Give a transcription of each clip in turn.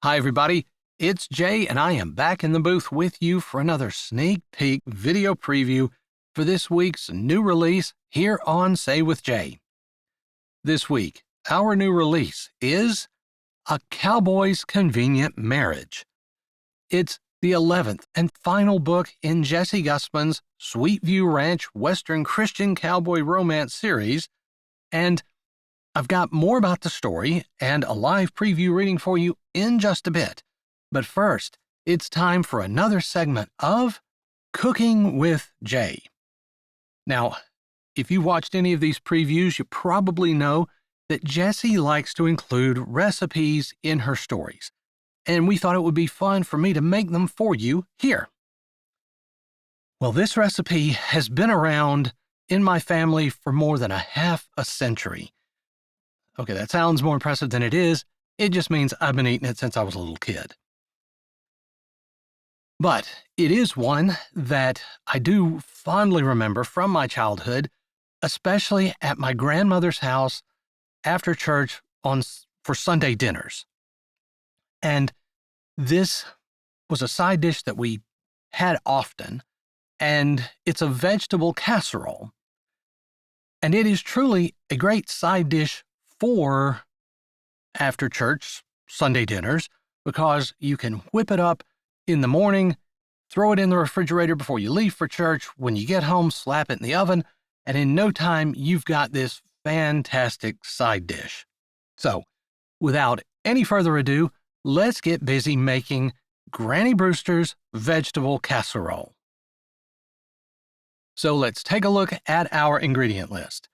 Hi, everybody. It's Jay, and I am back in the booth with you for another sneak peek video preview for this week's new release here on Say with Jay. This week, our new release is A Cowboy's Convenient Marriage. It's the 11th and final book in Jessie Gussman's Sweetview Ranch Western Christian Cowboy Romance series, and I've got more about the story and a live preview reading for you in just a bit. But first, it's time for another segment of Cooking with Jay. Now, if you watched any of these previews, you probably know that Jessie likes to include recipes in her stories, and we thought it would be fun for me to make them for you here. Well, this recipe has been around in my family for more than half a century. Okay, that sounds more impressive than it is. It just means I've been eating it since I was a little kid. But it is one that I do fondly remember from my childhood, especially at my grandmother's house after church for Sunday dinners. And this was a side dish that we had often, and it's a vegetable casserole. And it is truly a great side dish for after church Sunday dinners, because you can whip it up in the morning, throw it in the refrigerator before you leave for church. When you get home, slap it in the oven, and in no time, you've got this fantastic side dish. So, without any further ado, let's get busy making Granny Brewster's vegetable casserole. So let's take a look at our ingredient list.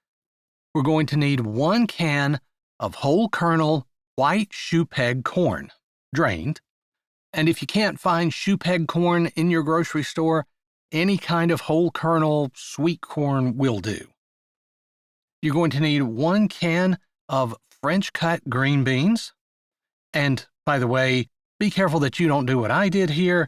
We're going to need 1 can of whole-kernel white shoe peg corn, drained. And if you can't find shoe peg corn in your grocery store, any kind of whole-kernel sweet corn will do. You're going to need 1 can of French-cut green beans. And, by the way, be careful that you don't do what I did here.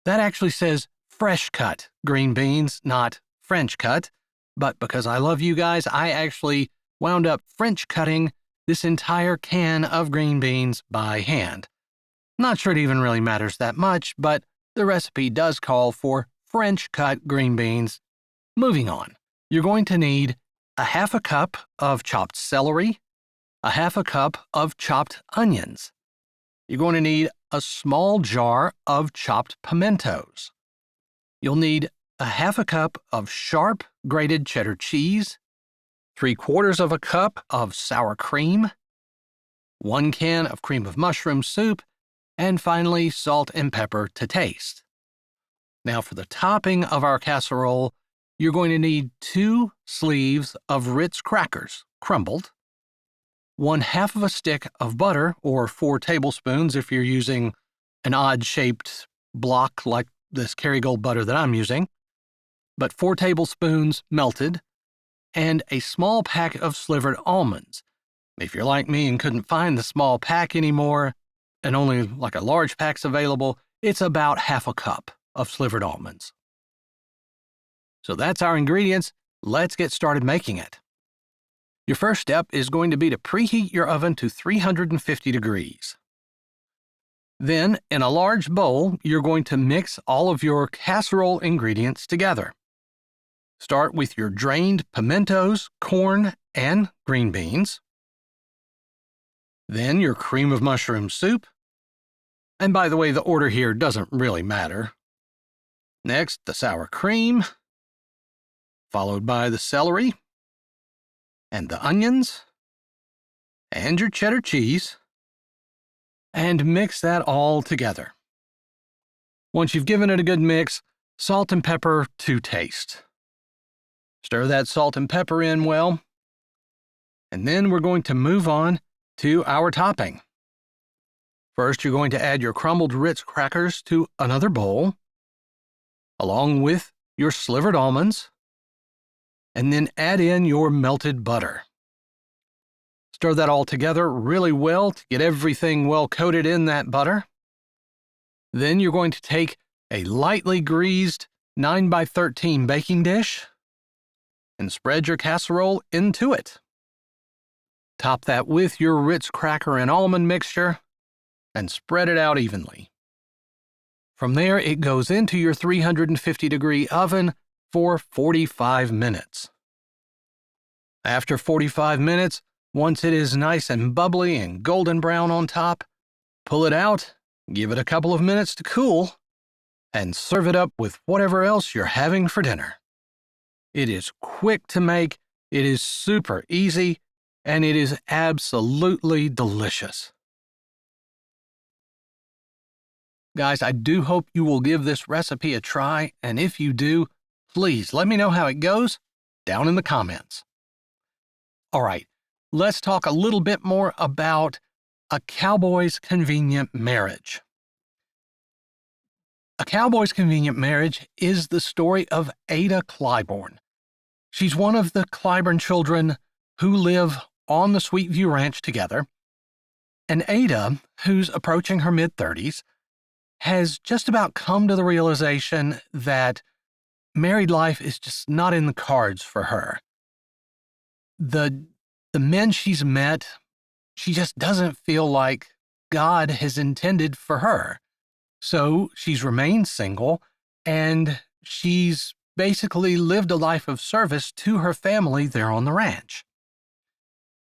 That actually says fresh-cut green beans, not French-cut. But because I love you guys, I actually wound up French-cutting this entire can of green beans by hand. Not sure it even really matters that much, but the recipe does call for French-cut green beans. Moving on, you're going to need a half a cup of chopped celery, a half a cup of chopped onions. You're going to need a small jar of chopped pimentos. You'll need a half a cup of sharp grated cheddar cheese, 3/4 of a cup of sour cream, 1 can of cream of mushroom soup, and finally salt and pepper to taste. Now for the topping of our casserole, you're going to need 2 sleeves of Ritz crackers, crumbled, 1/2 of a stick of butter, or 4 tablespoons if you're using an odd-shaped block like this Kerrygold butter that I'm using, but 4 tablespoons melted, and a small pack of slivered almonds. If you're like me and couldn't find the small pack anymore, and only like a large pack's available, it's about half a cup of slivered almonds. So that's our ingredients. Let's get started making it. Your first step is going to be to preheat your oven to 350 degrees. Then, in a large bowl, you're going to mix all of your casserole ingredients together. Start with your drained pimentos, corn, and green beans. Then your cream of mushroom soup. And by the way, the order here doesn't really matter. Next, the sour cream, followed by the celery, and the onions, and your cheddar cheese, and mix that all together. Once you've given it a good mix, salt and pepper to taste. Stir that salt and pepper in well, and then we're going to move on to our topping. First, you're going to add your crumbled Ritz crackers to another bowl, along with your slivered almonds, and then add in your melted butter. Stir that all together really well to get everything well coated in that butter. Then you're going to take a lightly greased 9x13 baking dish and spread your casserole into it. Top that with your Ritz cracker and almond mixture, and spread it out evenly. From there, it goes into your 350-degree oven for 45 minutes. After 45 minutes, once it is nice and bubbly and golden brown on top, pull it out, give it a couple of minutes to cool, and serve it up with whatever else you're having for dinner. It is quick to make, it is super easy, and it is absolutely delicious. Guys, I do hope you will give this recipe a try, and if you do, please let me know how it goes down in the comments. All right, let's talk a little bit more about A Cowboy's Convenient Marriage. A Cowboy's Convenient Marriage is the story of Ava Clyborn. She's one of the Clyborn children who live on the Sweetview Ranch together, and Ada, who's approaching her mid-30s, has just about come to the realization that married life is just not in the cards for her. The men she's met, she just doesn't feel like God has intended for her. So she's remained single, and she's basically lived a life of service to her family there on the ranch.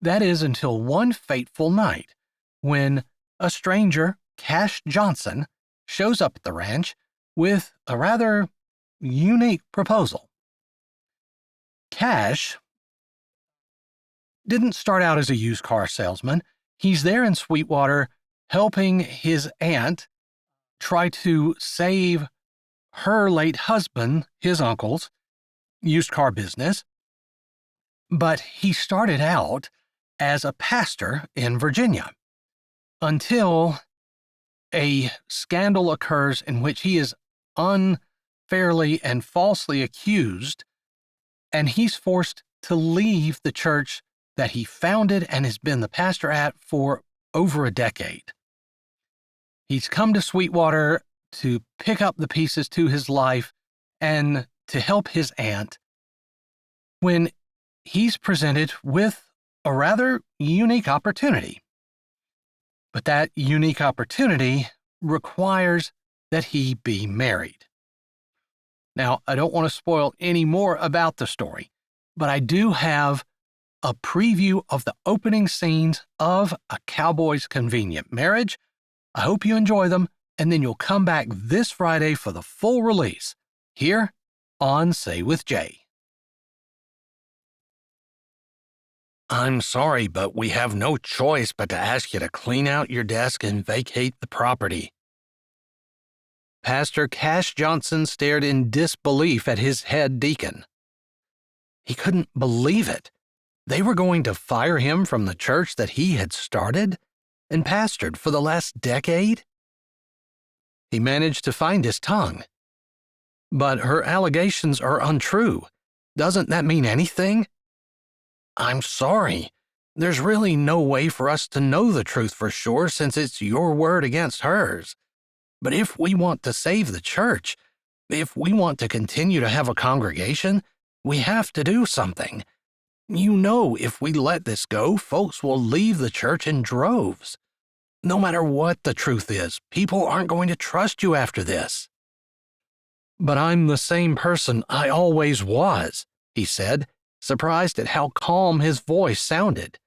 That is until one fateful night when a stranger, Cash Johnson, shows up at the ranch with a rather unique proposal. Cash didn't start out as a used car salesman. He's there in Sweetwater helping his aunt try to save her late husband, his uncle's, used car business. But he started out as a pastor in Virginia until a scandal occurs in which he is unfairly and falsely accused, and he's forced to leave the church that he founded and has been the pastor at for over a decade. He's come to Sweetwater to pick up the pieces to his life and to help his aunt when he's presented with a rather unique opportunity. But that unique opportunity requires that he be married. Now, I don't want to spoil any more about the story, but I do have a preview of the opening scenes of A Cowboy's Convenient Marriage. I hope you enjoy them, and then you'll come back this Friday for the full release, here on Say with Jay. I'm sorry, but we have no choice but to ask you to clean out your desk and vacate the property. Pastor Cash Johnson stared in disbelief at his head deacon. He couldn't believe it. They were going to fire him from the church that he had started and pastored for the last decade? He managed to find his tongue. But her allegations are untrue. Doesn't that mean anything? I'm sorry. There's really no way for us to know the truth for sure since it's your word against hers. But if we want to save the church, if we want to continue to have a congregation, we have to do something. You know, if we let this go, folks will leave the church in droves. No matter what the truth is, people aren't going to trust you after this. But I'm the same person I always was, he said, surprised at how calm his voice sounded.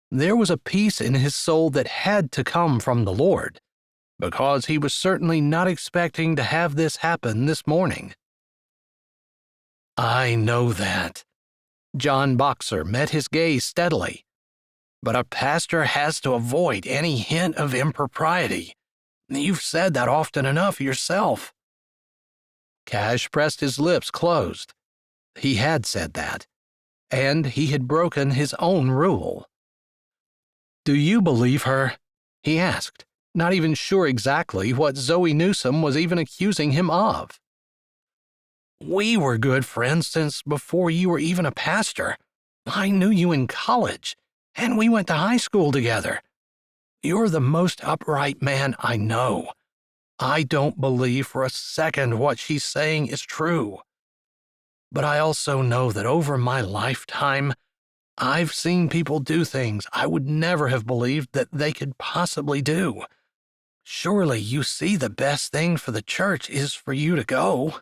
There was a peace in his soul that had to come from the Lord, because he was certainly not expecting to have this happen this morning. I know that. John Boxer met his gaze steadily. But a pastor has to avoid any hint of impropriety. You've said that often enough yourself. Cash pressed his lips closed. He had said that, and he had broken his own rule. Do you believe her? He asked, not even sure exactly what Zoe Newsom was even accusing him of. We were good friends since before you were even a pastor. I knew you in college, and we went to high school together. You're the most upright man I know. I don't believe for a second what she's saying is true. But I also know that over my lifetime, I've seen people do things I would never have believed that they could possibly do. Surely you see the best thing for the church is for you to go."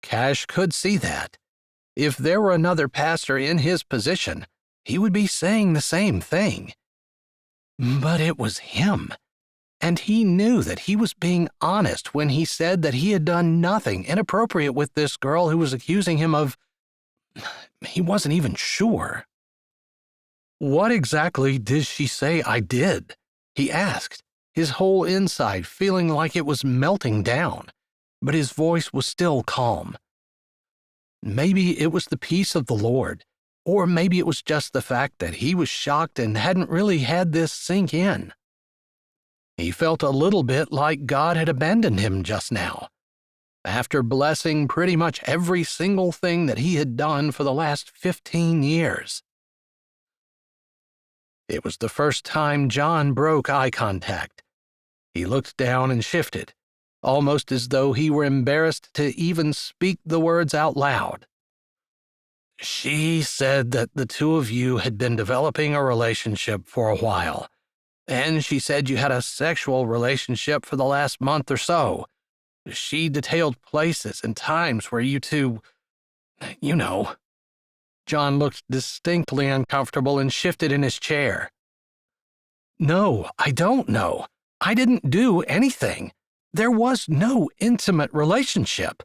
Cash could see that. If there were another pastor in his position, he would be saying the same thing. But it was him, and he knew that he was being honest when he said that he had done nothing inappropriate with this girl who was accusing him of... He wasn't even sure. "What exactly did she say I did?" he asked, his whole inside feeling like it was melting down, but his voice was still calm. Maybe it was the peace of the Lord, or maybe it was just the fact that he was shocked and hadn't really had this sink in. He felt a little bit like God had abandoned him just now, after blessing pretty much every single thing that he had done for the last 15 years. It was the first time John broke eye contact. He looked down and shifted, almost as though he were embarrassed to even speak the words out loud. "She said that the two of you had been developing a relationship for a while, and she said you had a sexual relationship for the last month or so. She detailed places and times where you two, you know." John looked distinctly uncomfortable and shifted in his chair. "No, I don't know. I didn't do anything. There was no intimate relationship."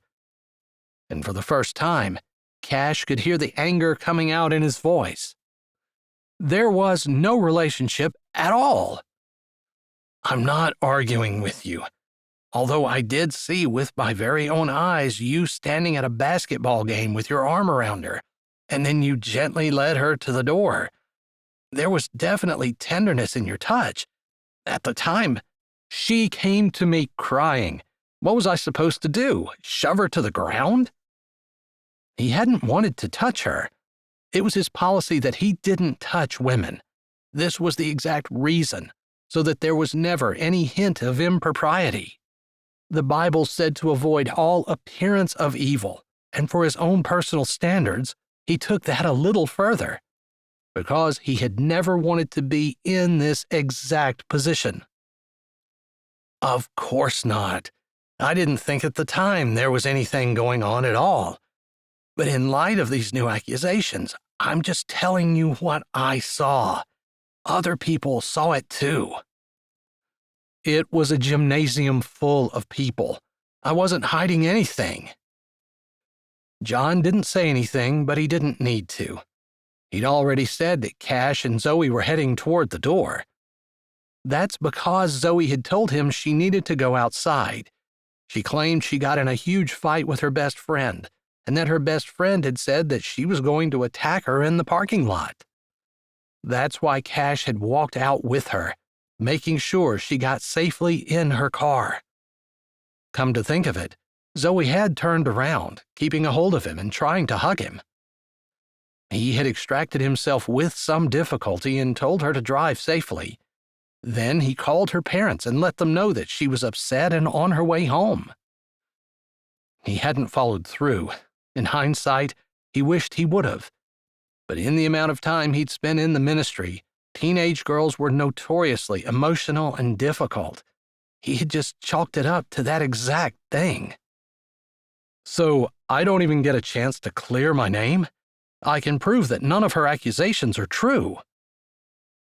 And for the first time, Cash could hear the anger coming out in his voice. There was no relationship at all. "I'm not arguing with you, although I did see with my very own eyes you standing at a basketball game with your arm around her, and then you gently led her to the door. There was definitely tenderness in your touch. At the time, she came to me crying. What was I supposed to do? Shove her to the ground?" He hadn't wanted to touch her. It was his policy that he didn't touch women. This was the exact reason, so that there was never any hint of impropriety. The Bible said to avoid all appearance of evil, and for his own personal standards, he took that a little further, because he had never wanted to be in this exact position. "Of course not. I didn't think at the time there was anything going on at all. But in light of these new accusations, I'm just telling you what I saw. Other people saw it too." It was a gymnasium full of people. I wasn't hiding anything. John didn't say anything, but he didn't need to. He'd already said that Cash and Zoe were heading toward the door. That's because Zoe had told him she needed to go outside. She claimed she got in a huge fight with her best friend, and that her best friend had said that she was going to attack her in the parking lot. That's why Cash had walked out with her, making sure she got safely in her car. Come to think of it, Zoe had turned around, keeping a hold of him and trying to hug him. He had extracted himself with some difficulty and told her to drive safely. Then he called her parents and let them know that she was upset and on her way home. He hadn't followed through. In hindsight, he wished he would have. But in the amount of time he'd spent in the ministry, teenage girls were notoriously emotional and difficult. He had just chalked it up to that exact thing. "So I don't even get a chance to clear my name? I can prove that none of her accusations are true."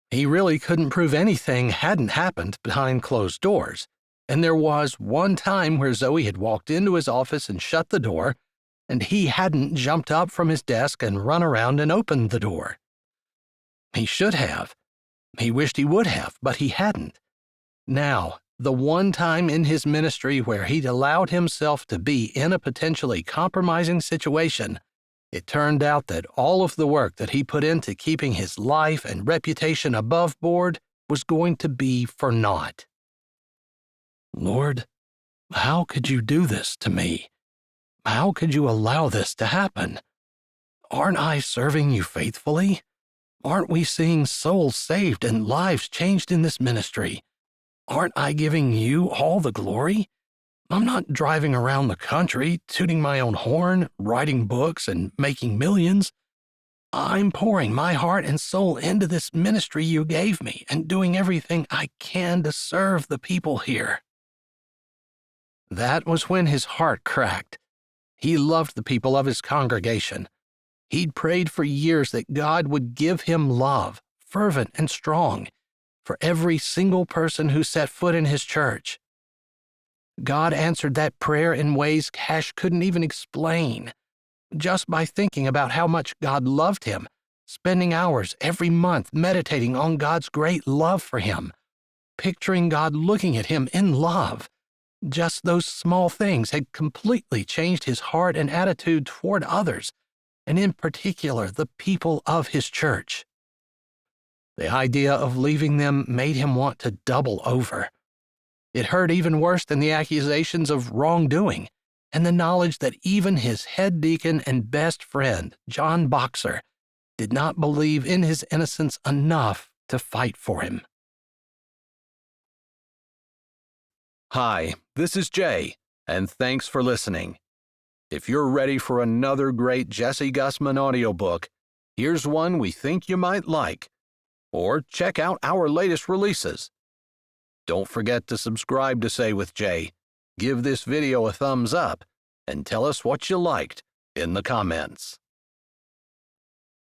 He really couldn't prove anything hadn't happened behind closed doors, and there was one time where Zoe had walked into his office and shut the door, and he hadn't jumped up from his desk and run around and opened the door. He should have. He wished he would have, but he hadn't. Now, the one time in his ministry where he'd allowed himself to be in a potentially compromising situation, it turned out that all of the work that he put into keeping his life and reputation above board was going to be for naught. "Lord, how could you do this to me? How could you allow this to happen? Aren't I serving you faithfully? Aren't we seeing souls saved and lives changed in this ministry? Aren't I giving you all the glory? I'm not driving around the country, tooting my own horn, writing books, and making millions. I'm pouring my heart and soul into this ministry you gave me and doing everything I can to serve the people here." That was when his heart cracked. He loved the people of his congregation. He'd prayed for years that God would give him love, fervent and strong, for every single person who set foot in his church. God answered that prayer in ways Cash couldn't even explain, just by thinking about how much God loved him, spending hours every month meditating on God's great love for him, picturing God looking at him in love. Just those small things had completely changed his heart and attitude toward others, and in particular the people of his church. The idea of leaving them made him want to double over. It hurt even worse than the accusations of wrongdoing and the knowledge that even his head deacon and best friend, John Boxer, did not believe in his innocence enough to fight for him. Hi, this is Jay, and thanks for listening. If you're ready for another great Jessie Gussman audiobook, here's one we think you might like. Or check out our latest releases. Don't forget to subscribe to Say with Jay, give this video a thumbs up, and tell us what you liked in the comments.